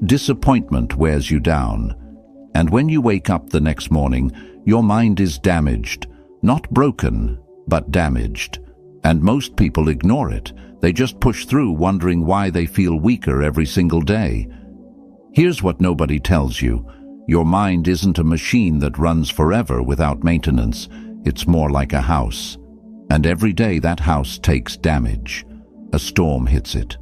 Disappointment wears you down. And when you wake up the next morning, your mind is damaged. Not broken, but damaged. And most people ignore it. They just push through, wondering why they feel weaker every single day. Here's what nobody tells you. Your mind isn't a machine that runs forever without maintenance. It's more like a house. And every day that house takes damage. A storm hits it.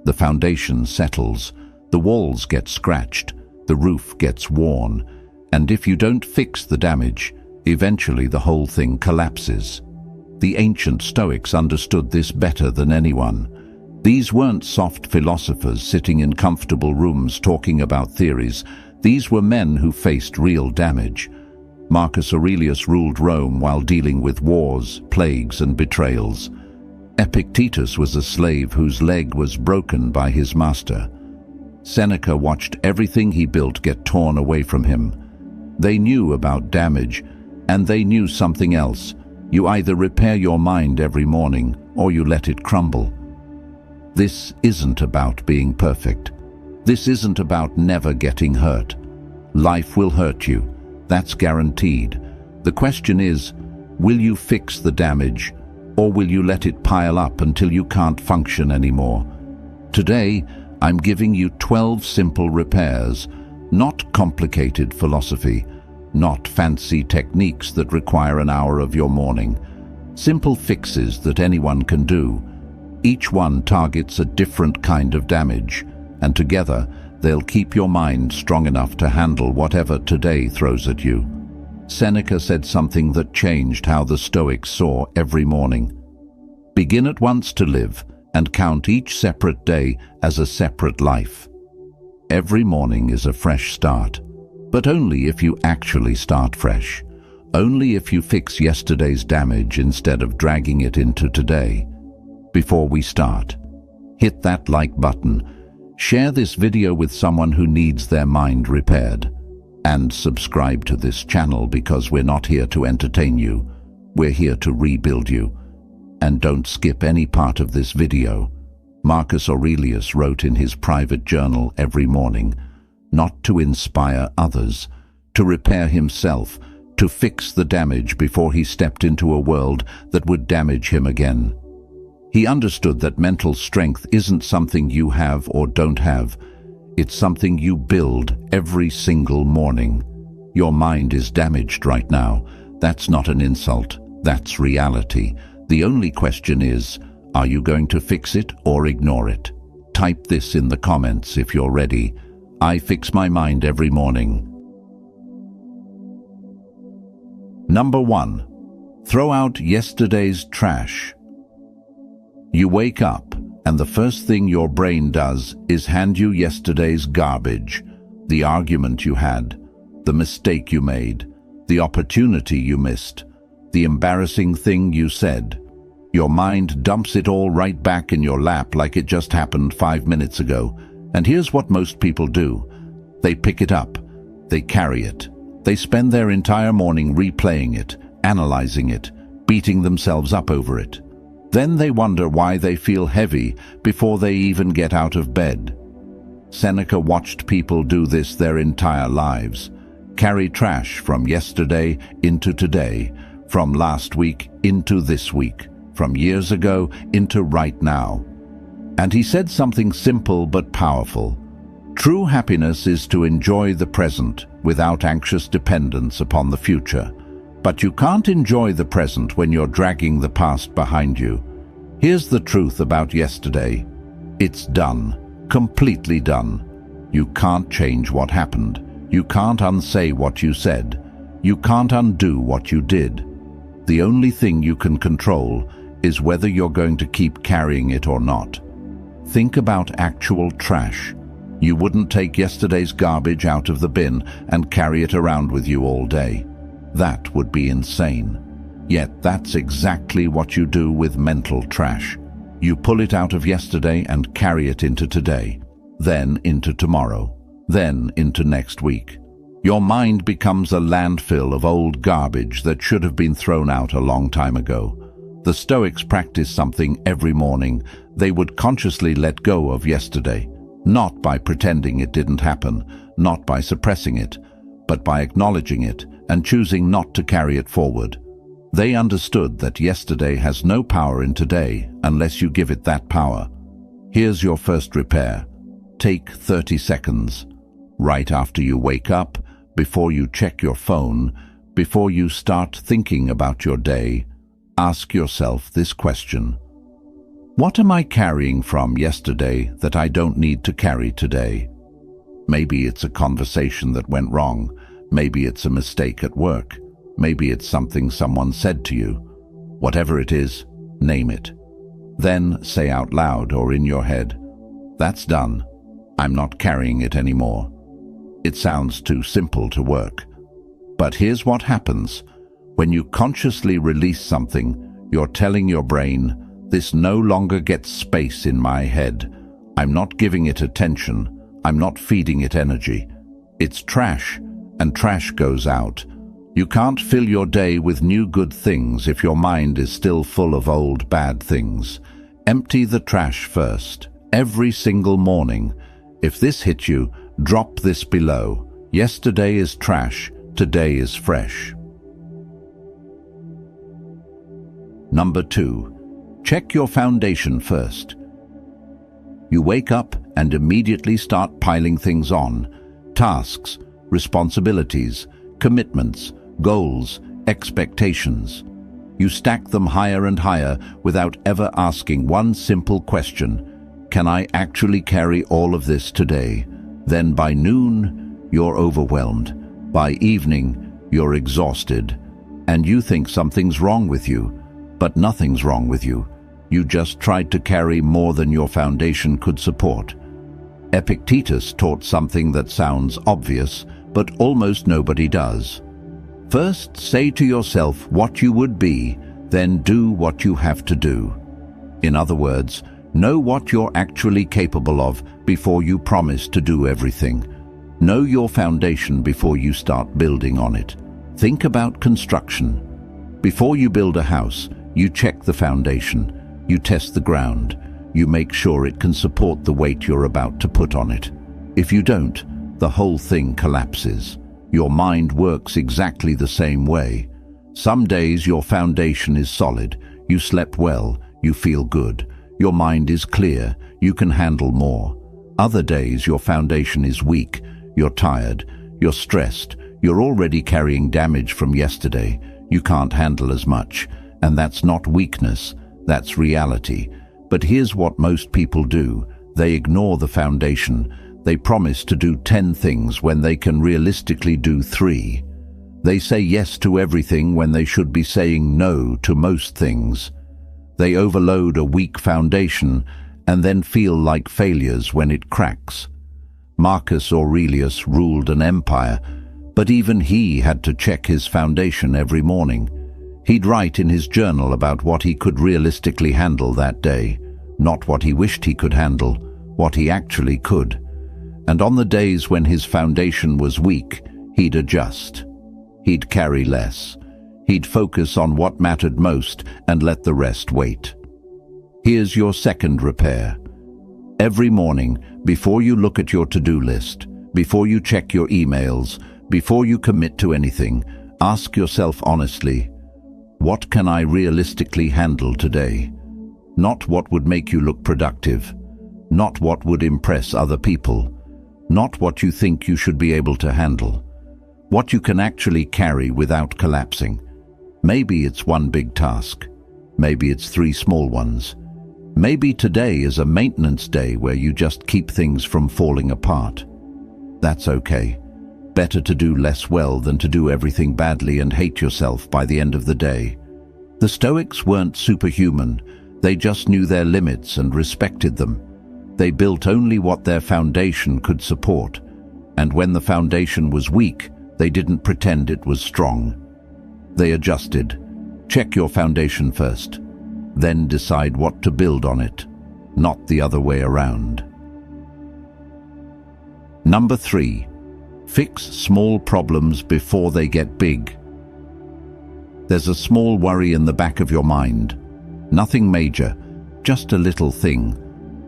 The foundation settles. The walls get scratched. The roof gets worn. And if you don't fix the damage, eventually the whole thing collapses. The ancient Stoics understood this better than anyone. These weren't soft philosophers sitting in comfortable rooms talking about theories. These were men who faced real damage. Marcus Aurelius ruled Rome while dealing with wars, plagues, and betrayals. Epictetus was a slave whose leg was broken by his master. Seneca watched everything he built get torn away from him. They knew about damage, and they knew something else. You either repair your mind every morning, or you let it crumble. This isn't about being perfect. This isn't about never getting hurt. Life will hurt you. That's guaranteed. The question is, will you fix the damage, or will you let it pile up until you can't function anymore? Today, I'm giving you 12 simple repairs, not complicated philosophy, not fancy techniques that require an hour of your morning. Simple fixes that anyone can do. Each one targets a different kind of damage, and together they'll keep your mind strong enough to handle whatever today throws at you. Seneca said something that changed how the Stoics saw every morning. Begin at once to live, and count each separate day as a separate life. Every morning is a fresh start, but only if you actually start fresh. Only if you fix yesterday's damage instead of dragging it into today. Before we start, hit that like button, share this video with someone who needs their mind repaired, and subscribe to this channel because we're not here to entertain you, we're here to rebuild you. And don't skip any part of this video. Marcus Aurelius wrote in his private journal every morning, not to inspire others, to repair himself, to fix the damage before he stepped into a world that would damage him again. He understood that mental strength isn't something you have or don't have. It's something you build every single morning. Your mind is damaged right now. That's not an insult. That's reality. The only question is, are you going to fix it or ignore it? Type this in the comments if you're ready. I fix my mind every morning. Number 1. Throw out yesterday's trash. You wake up, and the first thing your brain does is hand you yesterday's garbage, the argument you had, the mistake you made, the opportunity you missed, the embarrassing thing you said. Your mind dumps it all right back in your lap like it just happened 5 minutes ago. And here's what most people do. They pick it up. They carry it. They spend their entire morning replaying it, analyzing it, beating themselves up over it. Then they wonder why they feel heavy before they even get out of bed. Seneca watched people do this their entire lives. Carry trash from yesterday into today, from last week into this week, from years ago into right now. And he said something simple but powerful. True happiness is to enjoy the present without anxious dependence upon the future. But you can't enjoy the present when you're dragging the past behind you. Here's the truth about yesterday. It's done. Completely done. You can't change what happened. You can't unsay what you said. You can't undo what you did. The only thing you can control is whether you're going to keep carrying it or not. Think about actual trash. You wouldn't take yesterday's garbage out of the bin and carry it around with you all day. That would be insane. Yet that's exactly what you do with mental trash. You pull it out of yesterday and carry it into today, then into tomorrow, then into next week. Your mind becomes a landfill of old garbage that should have been thrown out a long time ago. The Stoics practiced something every morning. They would consciously let go of yesterday. Not by pretending it didn't happen, not by suppressing it, but by acknowledging it and choosing not to carry it forward. They understood that yesterday has no power in today unless you give it that power. Here's your first repair. Take 30 seconds. Right after you wake up, before you check your phone, before you start thinking about your day, ask yourself this question. What am I carrying from yesterday that I don't need to carry today? Maybe it's a conversation that went wrong. Maybe it's a mistake at work. Maybe it's something someone said to you. Whatever it is, name it. Then say out loud or in your head, "That's done. I'm not carrying it anymore." It sounds too simple to work. But here's what happens. When you consciously release something, you're telling your brain, "This no longer gets space in my head. I'm not giving it attention. I'm not feeding it energy. It's trash, and trash goes out." You can't fill your day with new good things if your mind is still full of old bad things. Empty the trash first, every single morning. If this hit you, drop this below. Yesterday is trash, today is fresh. Number 2. Check your foundation first. You wake up and immediately start piling things on. Tasks, responsibilities, commitments, goals, expectations. You stack them higher and higher without ever asking one simple question. Can I actually carry all of this today? Then by noon, you're overwhelmed. By evening, you're exhausted. And you think something's wrong with you. But nothing's wrong with you. You just tried to carry more than your foundation could support. Epictetus taught something that sounds obvious, but almost nobody does. First, say to yourself what you would be, then do what you have to do. In other words, know what you're actually capable of before you promise to do everything. Know your foundation before you start building on it. Think about construction. Before you build a house, you check the foundation. You test the ground. You make sure it can support the weight you're about to put on it. If you don't, the whole thing collapses. Your mind works exactly the same way. Some days your foundation is solid. You slept well. You feel good. Your mind is clear. You can handle more. Other days your foundation is weak. You're tired. You're stressed. You're already carrying damage from yesterday. You can't handle as much. And that's not weakness. That's reality. But here's what most people do. They ignore the foundation. They promise to do 10 things when they can realistically do 3. They say yes to everything when they should be saying no to most things. They overload a weak foundation and then feel like failures when it cracks. Marcus Aurelius ruled an empire, but even he had to check his foundation every morning. He'd write in his journal about what he could realistically handle that day, not what he wished he could handle, what he actually could. And on the days when his foundation was weak, he'd adjust. He'd carry less. He'd focus on what mattered most and let the rest wait. Here's your second repair. Every morning, before you look at your to-do list, before you check your emails, before you commit to anything, ask yourself honestly, what can I realistically handle today? Not what would make you look productive, not what would impress other people, not what you think you should be able to handle. What you can actually carry without collapsing. Maybe it's one big task. Maybe it's 3 small ones. Maybe today is a maintenance day where you just keep things from falling apart. That's okay. Better to do less well than to do everything badly and hate yourself by the end of the day. The Stoics weren't superhuman. They just knew their limits and respected them. They built only what their foundation could support. And when the foundation was weak, they didn't pretend it was strong. They adjusted. Check your foundation first. Then decide what to build on it, not the other way around. Number 3. Fix small problems before they get big. There's a small worry in the back of your mind. Nothing major, just a little thing.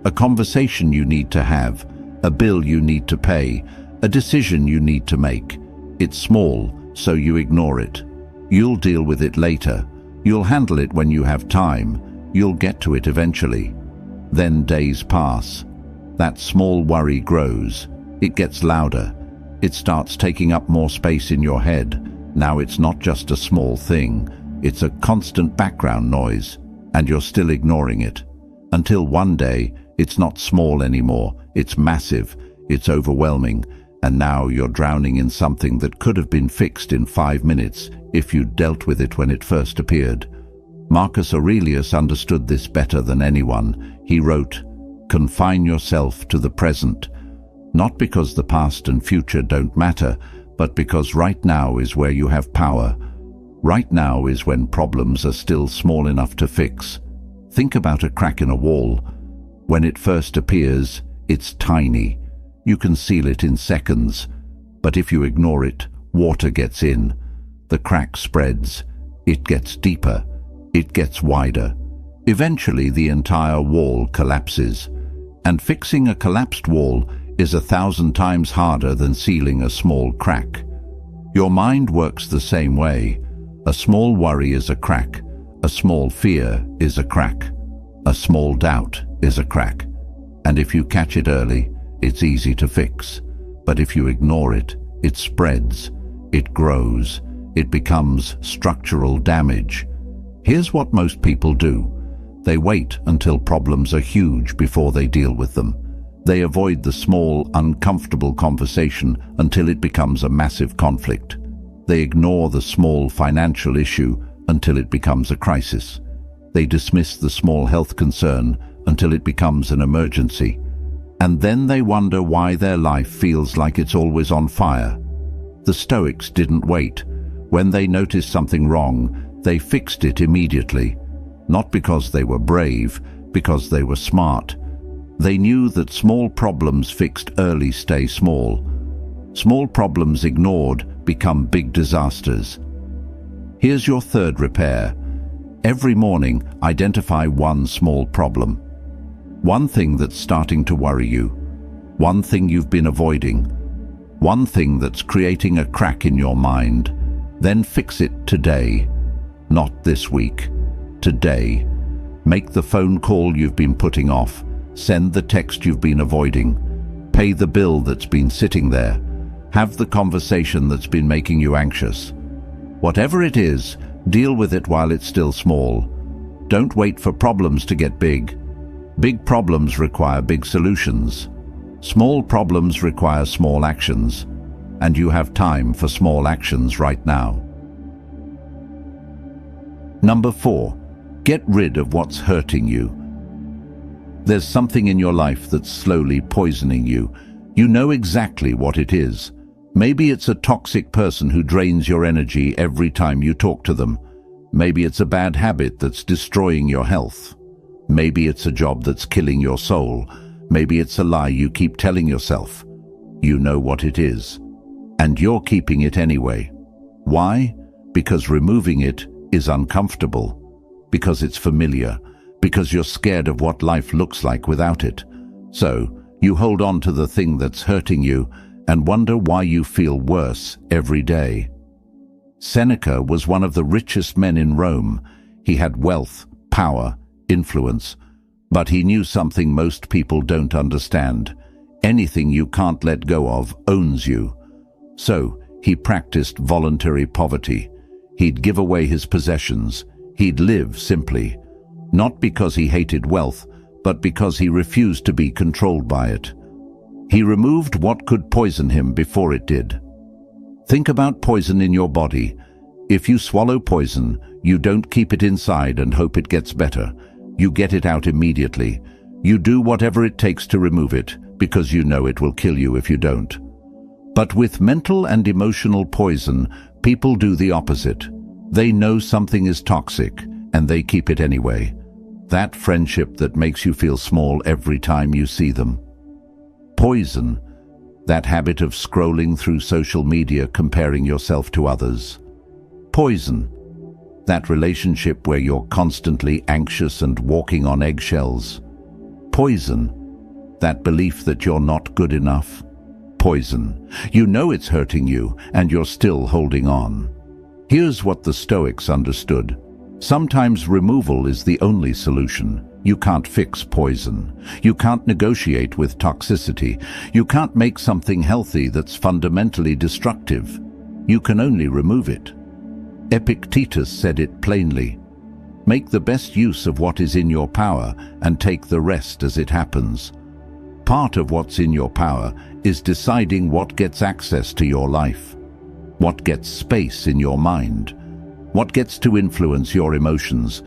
A conversation you need to have, a bill you need to pay, a decision you need to make. It's small, so you ignore it. You'll deal with it later. You'll handle it when you have time. You'll get to it eventually. Then days pass. That small worry grows. It gets louder. It starts taking up more space in your head. Now it's not just a small thing. It's a constant background noise, and you're still ignoring it. Until one day, it's not small anymore. It's massive. It's overwhelming. And now you're drowning in something that could have been fixed in 5 minutes if you'd dealt with it when it first appeared. Marcus Aurelius understood this better than anyone. He wrote, "Confine yourself to the present, not because the past and future don't matter, but because right now is where you have power. Right now is when problems are still small enough to fix." Think about a crack in a wall. When it first appears, it's tiny. You can seal it in seconds. But if you ignore it, water gets in. The crack spreads. It gets deeper. It gets wider. Eventually, the entire wall collapses. And fixing a collapsed wall is 1,000 times harder than sealing a small crack. Your mind works the same way. A small worry is a crack. A small fear is a crack. A small doubt is a crack. And if you catch it early, it's easy to fix. But if you ignore it, it spreads. It grows. It becomes structural damage. Here's what most people do. They wait until problems are huge before they deal with them. They avoid the small, uncomfortable conversation until it becomes a massive conflict. They ignore the small financial issue until it becomes a crisis. They dismiss the small health concern until it becomes an emergency. And then they wonder why their life feels like it's always on fire. The Stoics didn't wait. When they noticed something wrong, they fixed it immediately. Not because they were brave, because they were smart. They knew that small problems fixed early stay small. Small problems ignored become big disasters. Here's your third repair. Every morning, identify one small problem. One thing that's starting to worry you. One thing you've been avoiding. One thing that's creating a crack in your mind. Then fix it today. Not this week. Today. Make the phone call you've been putting off. Send the text you've been avoiding. Pay the bill that's been sitting there. Have the conversation that's been making you anxious. Whatever it is, deal with it while it's still small. Don't wait for problems to get big. Big problems require big solutions. Small problems require small actions. And you have time for small actions right now. Number 4. Get rid of what's hurting you. There's something in your life that's slowly poisoning you. You know exactly what it is. Maybe it's a toxic person who drains your energy every time you talk to them. Maybe it's a bad habit that's destroying your health. Maybe it's a job that's killing your soul. Maybe it's a lie you keep telling yourself. You know what it is. And you're keeping it anyway. Why? Because removing it is uncomfortable. Because it's familiar. Because you're scared of what life looks like without it. So, you hold on to the thing that's hurting you and wonder why you feel worse every day. Seneca was one of the richest men in Rome. He had wealth, power, influence, but he knew something most people don't understand. Anything you can't let go of owns you. So, he practiced voluntary poverty. He'd give away his possessions. He'd live simply. Not because he hated wealth, but because he refused to be controlled by it. He removed what could poison him before it did. Think about poison in your body. If you swallow poison, you don't keep it inside and hope it gets better. You get it out immediately. You do whatever it takes to remove it, because you know it will kill you if you don't. But with mental and emotional poison, people do the opposite. They know something is toxic, and they keep it anyway. That friendship that makes you feel small every time you see them. Poison, that habit of scrolling through social media comparing yourself to others. Poison, that relationship where you're constantly anxious and walking on eggshells. Poison, That belief that you're not good enough? Poison. You know it's hurting you, and you're still holding on. Here's what the Stoics understood. Sometimes removal is the only solution. You can't fix poison. You can't negotiate with toxicity. You can't make something healthy that's fundamentally destructive. You can only remove it. Epictetus said it plainly. Make the best use of what is in your power and take the rest as it happens. Part of what's in your power is deciding what gets access to your life, what gets space in your mind, what gets to influence your emotions.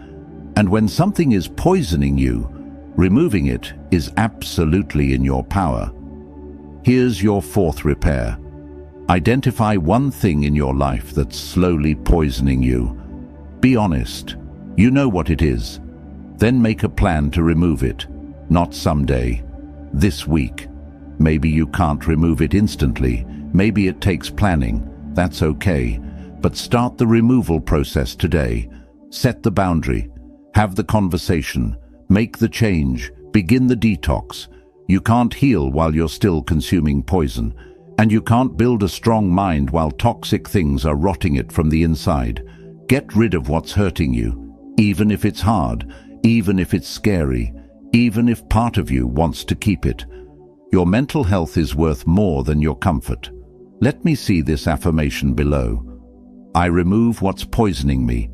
And when something is poisoning you, removing it is absolutely in your power. Here's your fourth repair. Identify one thing in your life that's slowly poisoning you. Be honest. You know what it is. Then make a plan to remove it. Not someday. This week. Maybe you can't remove it instantly. Maybe it takes planning. That's okay. But start the removal process today. Set the boundary. Have the conversation. Make the change. Begin the detox. You can't heal while you're still consuming poison. And you can't build a strong mind while toxic things are rotting it from the inside. Get rid of what's hurting you, even if it's hard, even if it's scary, even if part of you wants to keep it. Your mental health is worth more than your comfort. Let me see this affirmation below. I remove what's poisoning me.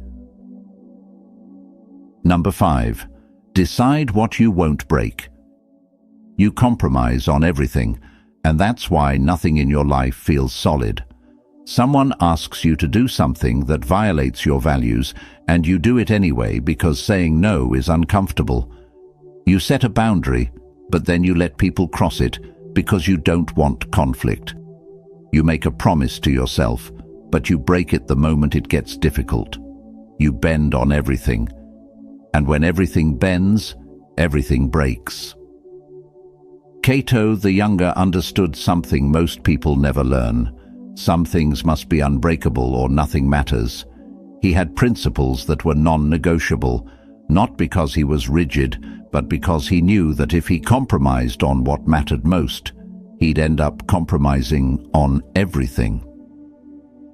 Number 5. Decide what you won't break. You compromise on everything, and that's why nothing in your life feels solid. Someone asks you to do something that violates your values, and you do it anyway because saying no is uncomfortable. You set a boundary, but then you let people cross it because you don't want conflict. You make a promise to yourself, but you break it the moment it gets difficult. You bend on everything. And when everything bends, everything breaks. Cato the Younger understood something most people never learn. Some things must be unbreakable or nothing matters. He had principles that were non-negotiable, not because he was rigid, but because he knew that if he compromised on what mattered most, he'd end up compromising on everything.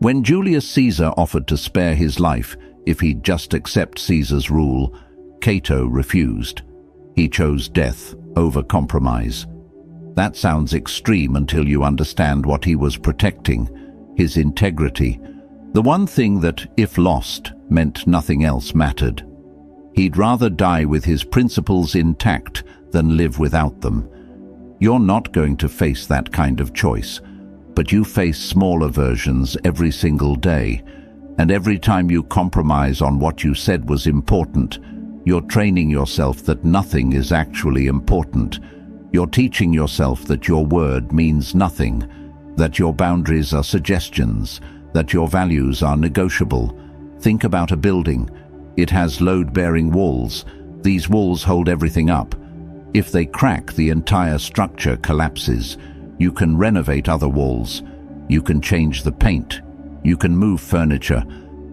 When Julius Caesar offered to spare his life if he'd just accept Caesar's rule, Cato refused. He chose death over compromise. That sounds extreme until you understand what he was protecting, his integrity, the one thing that, if lost, meant nothing else mattered. He'd rather die with his principles intact than live without them. You're not going to face that kind of choice, but you face smaller versions every single day, and every time you compromise on what you said was important, you're training yourself that nothing is actually important. You're teaching yourself that your word means nothing, that your boundaries are suggestions, that your values are negotiable. Think about a building. It has load-bearing walls. These walls hold everything up. If they crack, the entire structure collapses. You can renovate other walls. You can change the paint. You can move furniture.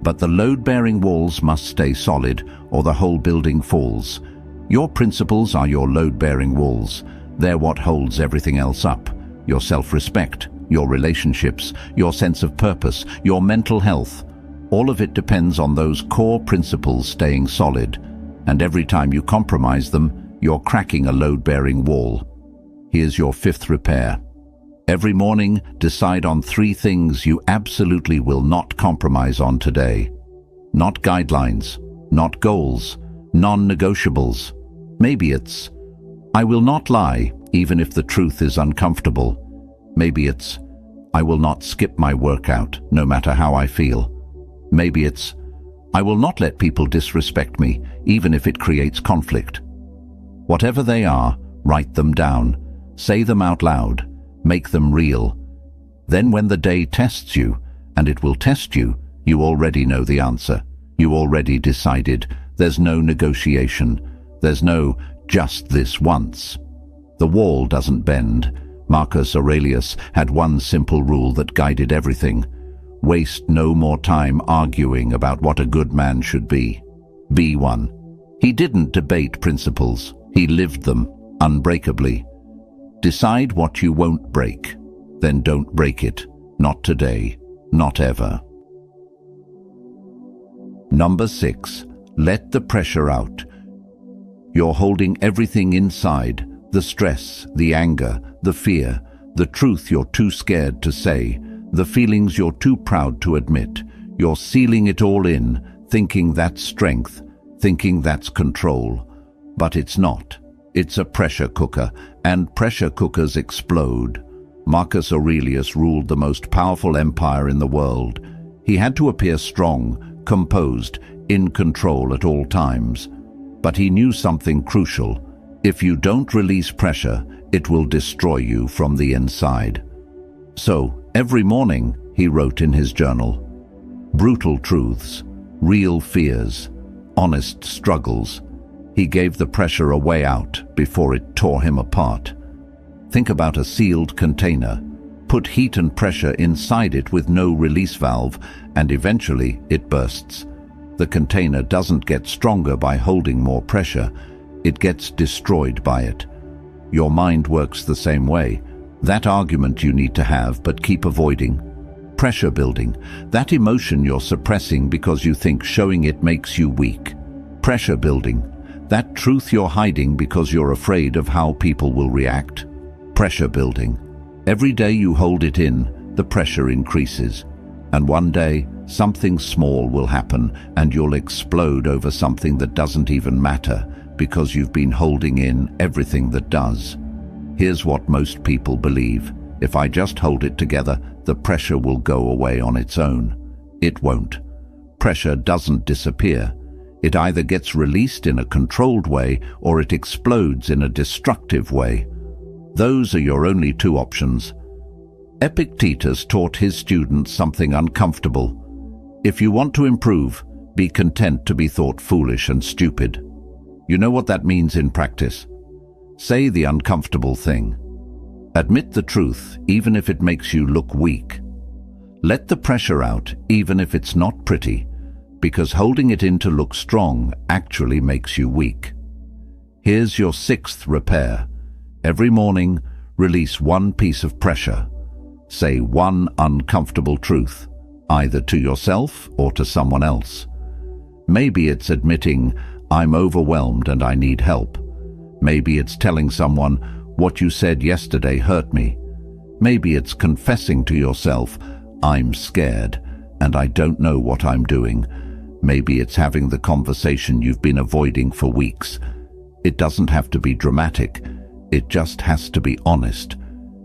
But the load-bearing walls must stay solid, or the whole building falls. Your principles are your load-bearing walls. They're what holds everything else up. Your self-respect, your relationships, your sense of purpose, your mental health. All of it depends on those core principles staying solid. And every time you compromise them, you're cracking a load-bearing wall. Here's your 5th repair. Every morning, decide on 3 things you absolutely will not compromise on today. Not guidelines, not goals, non-negotiables. Maybe it's, I will not lie, even if the truth is uncomfortable. Maybe it's, I will not skip my workout, no matter how I feel. Maybe it's, I will not let people disrespect me, even if it creates conflict. Whatever they are, write them down. Say them out loud. Make them real. Then when the day tests you, and it will test you, you already know the answer. You already decided. There's no negotiation. There's no just this once. The wall doesn't bend. Marcus Aurelius had one simple rule that guided everything. Waste no more time arguing about what a good man should be. Be one. He didn't debate principles. He lived them unbreakably. Decide what you won't break. Then don't break it. Not today. Not ever. Number 6. Let the pressure out. You're holding everything inside. The stress, the anger, the fear, the truth you're too scared to say, the feelings you're too proud to admit. You're sealing it all in, thinking that's strength, thinking that's control. But it's not. It's a pressure cooker, and pressure cookers explode. Marcus Aurelius ruled the most powerful empire in the world. He had to appear strong, composed, in control at all times. But he knew something crucial. If you don't release pressure, it will destroy you from the inside. So, every morning, he wrote in his journal, brutal truths, real fears, honest struggles. He gave the pressure a way out before it tore him apart. Think about a sealed container. Put heat and pressure inside it with no release valve, and eventually it bursts. The container doesn't get stronger by holding more pressure. It gets destroyed by it. Your mind works the same way. That argument you need to have but keep avoiding. Pressure building. That emotion you're suppressing because you think showing it makes you weak. Pressure building. That truth you're hiding because you're afraid of how people will react. Pressure building. Every day you hold it in, the pressure increases. And one day, something small will happen and you'll explode over something that doesn't even matter because you've been holding in everything that does. Here's what most people believe. If I just hold it together, the pressure will go away on its own. It won't. Pressure doesn't disappear. It either gets released in a controlled way or it explodes in a destructive way. Those are your only two options. Epictetus taught his students something uncomfortable. If you want to improve, be content to be thought foolish and stupid. You know what that means in practice? Say the uncomfortable thing. Admit the truth, even if it makes you look weak. Let the pressure out, even if it's not pretty, because holding it in to look strong actually makes you weak. Here's your 6th repair. Every morning, release one piece of pressure. Say one uncomfortable truth, either to yourself or to someone else. Maybe it's admitting, I'm overwhelmed and I need help. Maybe it's telling someone, what you said yesterday hurt me. Maybe it's confessing to yourself, I'm scared and I don't know what I'm doing. Maybe it's having the conversation you've been avoiding for weeks. It doesn't have to be dramatic. It just has to be honest.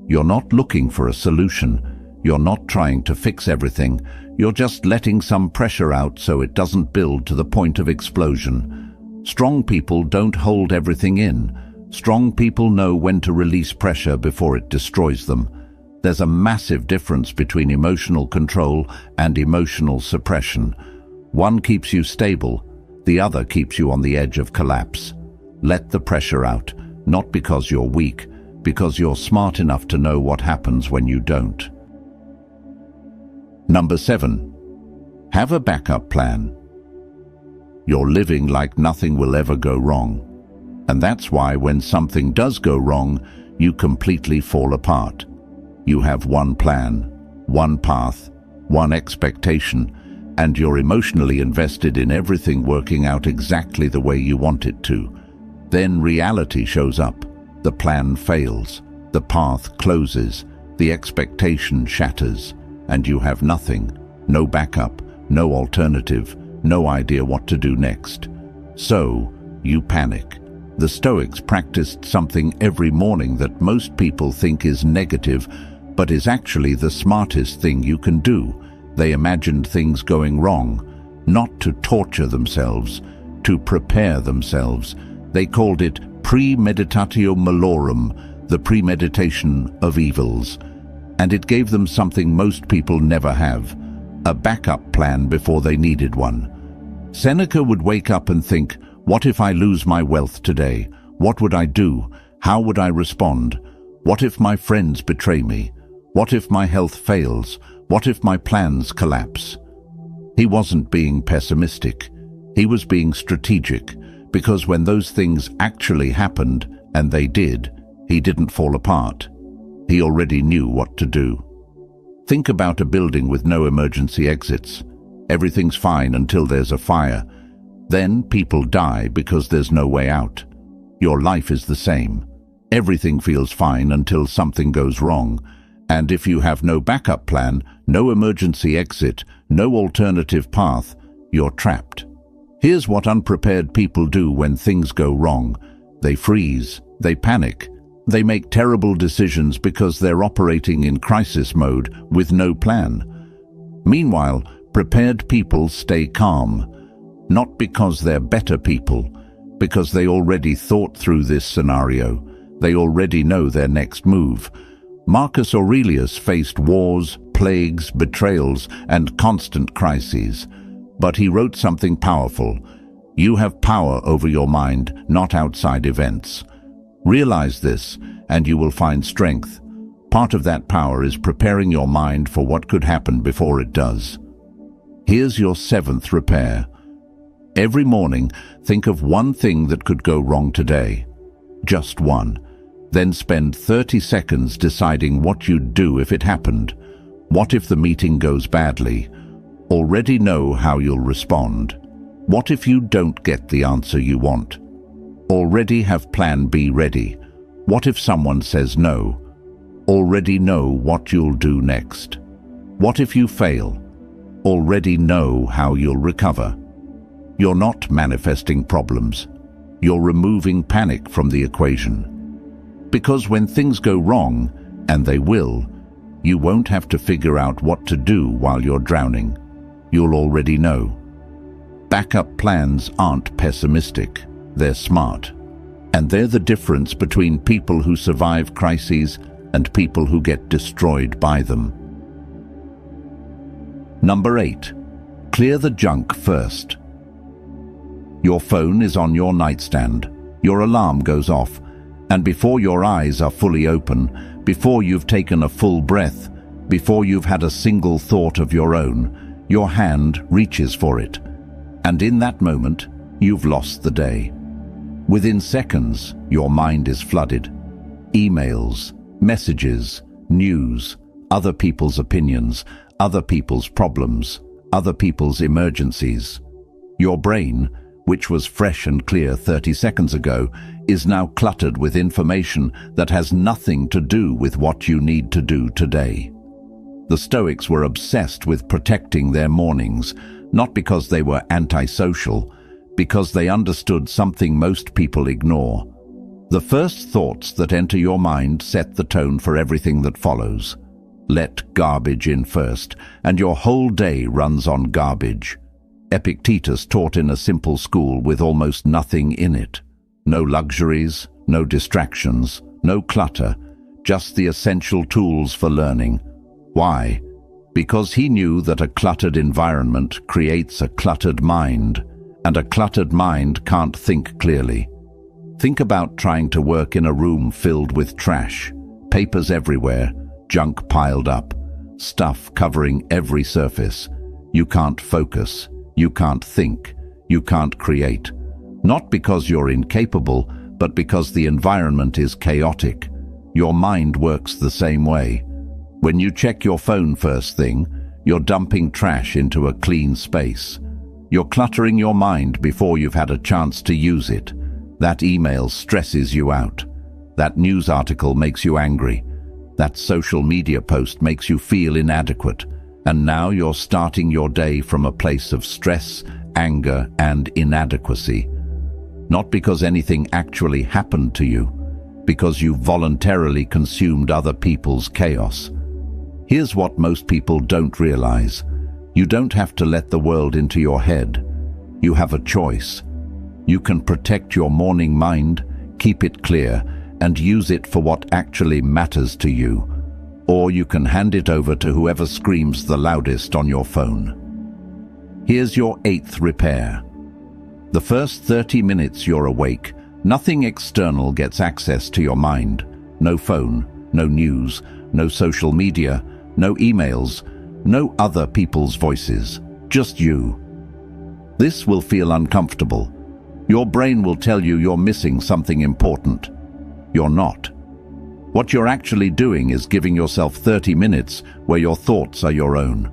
You're not looking for a solution. You're not trying to fix everything. You're just letting some pressure out so it doesn't build to the point of explosion. Strong people don't hold everything in. Strong people know when to release pressure before it destroys them. There's a massive difference between emotional control and emotional suppression. One keeps you stable, the other keeps you on the edge of collapse. Let the pressure out, not because you're weak, because you're smart enough to know what happens when you don't. Number 7. Have a backup plan. You're living like nothing will ever go wrong. And that's why when something does go wrong, you completely fall apart. You have one plan, one path, one expectation, and you're emotionally invested in everything working out exactly the way you want it to. Then reality shows up. The plan fails, the path closes, the expectation shatters, and you have nothing, no backup, no alternative, no idea what to do next. So, you panic. The Stoics practiced something every morning that most people think is negative, but is actually the smartest thing you can do. They imagined things going wrong, not to torture themselves, to prepare themselves. They called it premeditatio malorum, the premeditation of evils. And it gave them something most people never have, a backup plan before they needed one. Seneca would wake up and think, what if I lose my wealth today? What would I do? How would I respond? What if my friends betray me? What if my health fails? What if my plans collapse? He wasn't being pessimistic. He was being strategic, because when those things actually happened, and they did, He didn't fall apart. He already knew what to do. Think about a building with no emergency exits. Everything's fine until there's a fire. Then people die because there's no way out. Your life is the same. Everything feels fine until something goes wrong. And if you have no backup plan, no emergency exit, no alternative path, you're trapped. Here's what unprepared people do when things go wrong. They freeze, they panic, they make terrible decisions because they're operating in crisis mode with no plan. Meanwhile, prepared people stay calm, not because they're better people, because they already thought through this scenario. They already know their next move. Marcus Aurelius faced wars, plagues, betrayals, and constant crises. But he wrote something powerful. You have power over your mind, not outside events. Realize this, and you will find strength. Part of that power is preparing your mind for what could happen before it does. Here's your 7th repair. Every morning, think of one thing that could go wrong today. Just one. Then spend 30 seconds deciding what you'd do if it happened. What if the meeting goes badly? Already know how you'll respond. What if you don't get the answer you want? Already have plan B ready. What if someone says no? Already know what you'll do next. What if you fail? Already know how you'll recover. You're not manifesting problems. You're removing panic from the equation. Because when things go wrong, and they will, you won't have to figure out what to do while you're drowning. You'll already know. Backup plans aren't pessimistic, they're smart. And they're the difference between people who survive crises and people who get destroyed by them. Number 8. Clear the junk first. Your phone is on your nightstand. Your alarm goes off. And before your eyes are fully open, before you've taken a full breath, before you've had a single thought of your own, your hand reaches for it. And in that moment, you've lost the day. Within seconds, your mind is flooded. Emails, messages, news, other people's opinions, other people's problems, other people's emergencies. Your brain, which was fresh and clear 30 seconds ago, is now cluttered with information that has nothing to do with what you need to do today. The Stoics were obsessed with protecting their mornings, not because they were antisocial, because they understood something most people ignore. The first thoughts that enter your mind set the tone for everything that follows. Let garbage in first, and your whole day runs on garbage. Epictetus taught in a simple school with almost nothing in it. No luxuries, no distractions, no clutter, just the essential tools for learning. Why? Because he knew that a cluttered environment creates a cluttered mind, and a cluttered mind can't think clearly. Think about trying to work in a room filled with trash, papers everywhere, junk piled up, stuff covering every surface. You can't focus, you can't think, you can't create. Not because you're incapable, but because the environment is chaotic. Your mind works the same way. When you check your phone first thing, you're dumping trash into a clean space. You're cluttering your mind before you've had a chance to use it. That email stresses you out. That news article makes you angry. That social media post makes you feel inadequate. And now you're starting your day from a place of stress, anger, and inadequacy. Not because anything actually happened to you, because you voluntarily consumed other people's chaos. Here's what most people don't realize. You don't have to let the world into your head. You have a choice. You can protect your morning mind, keep it clear, and use it for what actually matters to you. Or you can hand it over to whoever screams the loudest on your phone. Here's your 8th repair. The first 30 minutes you're awake, nothing external gets access to your mind. No phone, no news, no social media, no emails, no other people's voices, just you. This will feel uncomfortable. Your brain will tell you you're missing something important. You're not. What you're actually doing is giving yourself 30 minutes where your thoughts are your own,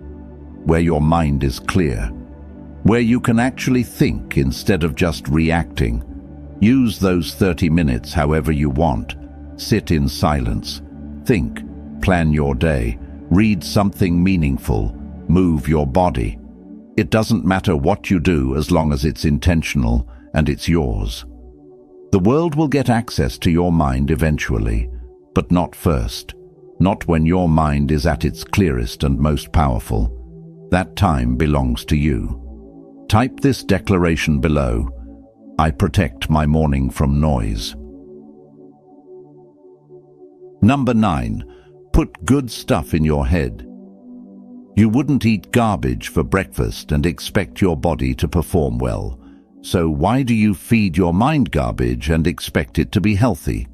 where your mind is clear, where you can actually think instead of just reacting. Use those 30 minutes however you want. Sit in silence. Think. Plan your day. Read something meaningful. Move your body. It doesn't matter what you do as long as it's intentional and it's yours. The world will get access to your mind eventually, but not first. Not when your mind is at its clearest and most powerful. That time belongs to you. Type this declaration below. I protect my morning from noise. Number 9. Put good stuff in your head. You wouldn't eat garbage for breakfast and expect your body to perform well. So why do you feed your mind garbage and expect it to be healthy?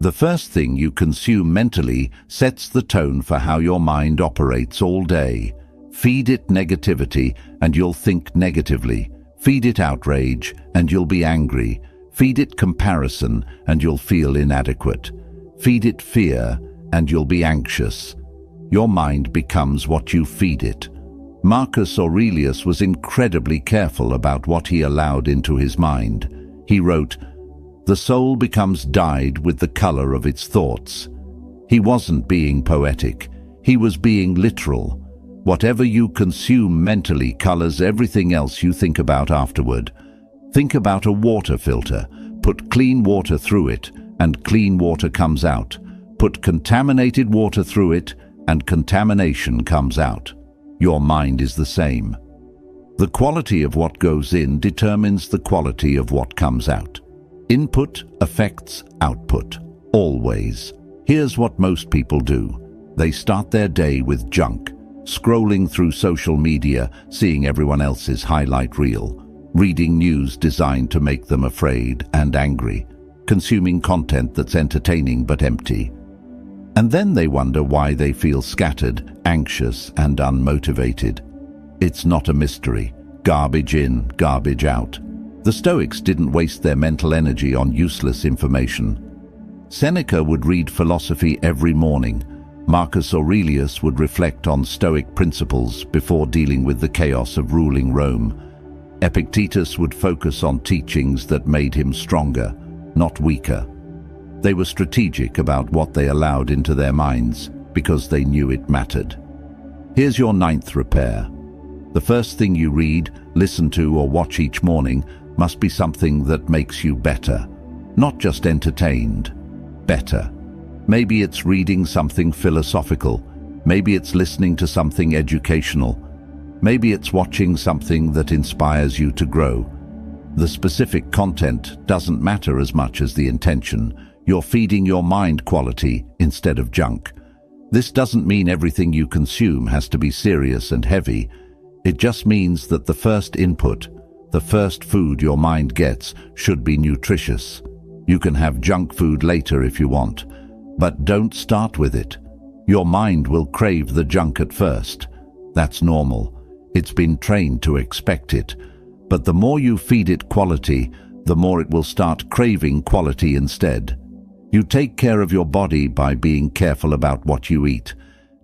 The first thing you consume mentally sets the tone for how your mind operates all day. Feed it negativity and you'll think negatively. Feed it outrage and you'll be angry. Feed it comparison and you'll feel inadequate. Feed it fear and you'll be anxious. Your mind becomes what you feed it. Marcus Aurelius was incredibly careful about what he allowed into his mind. He wrote, "The soul becomes dyed with the color of its thoughts." He wasn't being poetic. He was being literal. Whatever you consume mentally colors everything else you think about afterward. Think about a water filter. Put clean water through it, and clean water comes out. Put contaminated water through it, and contamination comes out. Your mind is the same. The quality of what goes in determines the quality of what comes out. Input affects output, always. Here's what most people do. They start their day with junk, scrolling through social media, seeing everyone else's highlight reel, reading news designed to make them afraid and angry, consuming content that's entertaining but empty. And then they wonder why they feel scattered, anxious, and unmotivated. It's not a mystery. Garbage in, garbage out. The Stoics didn't waste their mental energy on useless information. Seneca would read philosophy every morning. Marcus Aurelius would reflect on Stoic principles before dealing with the chaos of ruling Rome. Epictetus would focus on teachings that made him stronger, not weaker. They were strategic about what they allowed into their minds because they knew it mattered. Here's your 9th repair. The first thing you read, listen to, or watch each morning must be something that makes you better, not just entertained. Better. Maybe it's reading something philosophical. Maybe it's listening to something educational. Maybe it's watching something that inspires you to grow. The specific content doesn't matter as much as the intention. You're feeding your mind quality instead of junk. This doesn't mean everything you consume has to be serious and heavy. It just means that the first input, the first food your mind gets, should be nutritious. You can have junk food later if you want, but don't start with it. Your mind will crave the junk at first. That's normal. It's been trained to expect it. But the more you feed it quality, the more it will start craving quality instead. You take care of your body by being careful about what you eat.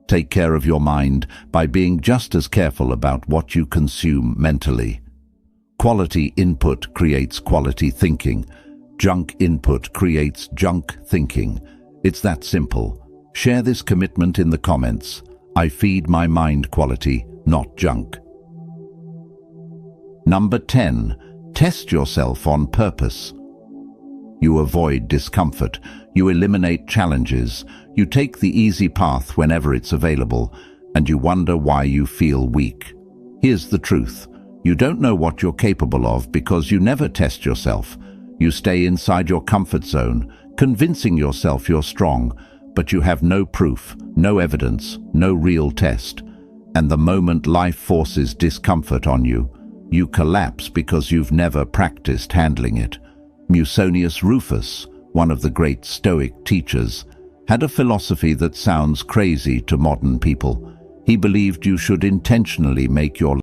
Take care of your mind by being just as careful about what you consume mentally. Quality input creates quality thinking. Junk input creates junk thinking. It's that simple. Share this commitment in the comments. I feed my mind quality, not junk. Number 10. Test yourself on purpose. You avoid discomfort. You eliminate challenges. You take the easy path whenever it's available, and you wonder why you feel weak. Here's the truth. You don't know what you're capable of because you never test yourself. You stay inside your comfort zone, convincing yourself you're strong, but you have no proof, no evidence, no real test. And the moment life forces discomfort on you, you collapse because you've never practiced handling it. Musonius Rufus, one of the great Stoic teachers, had a philosophy that sounds crazy to modern people. He believed you should intentionally make your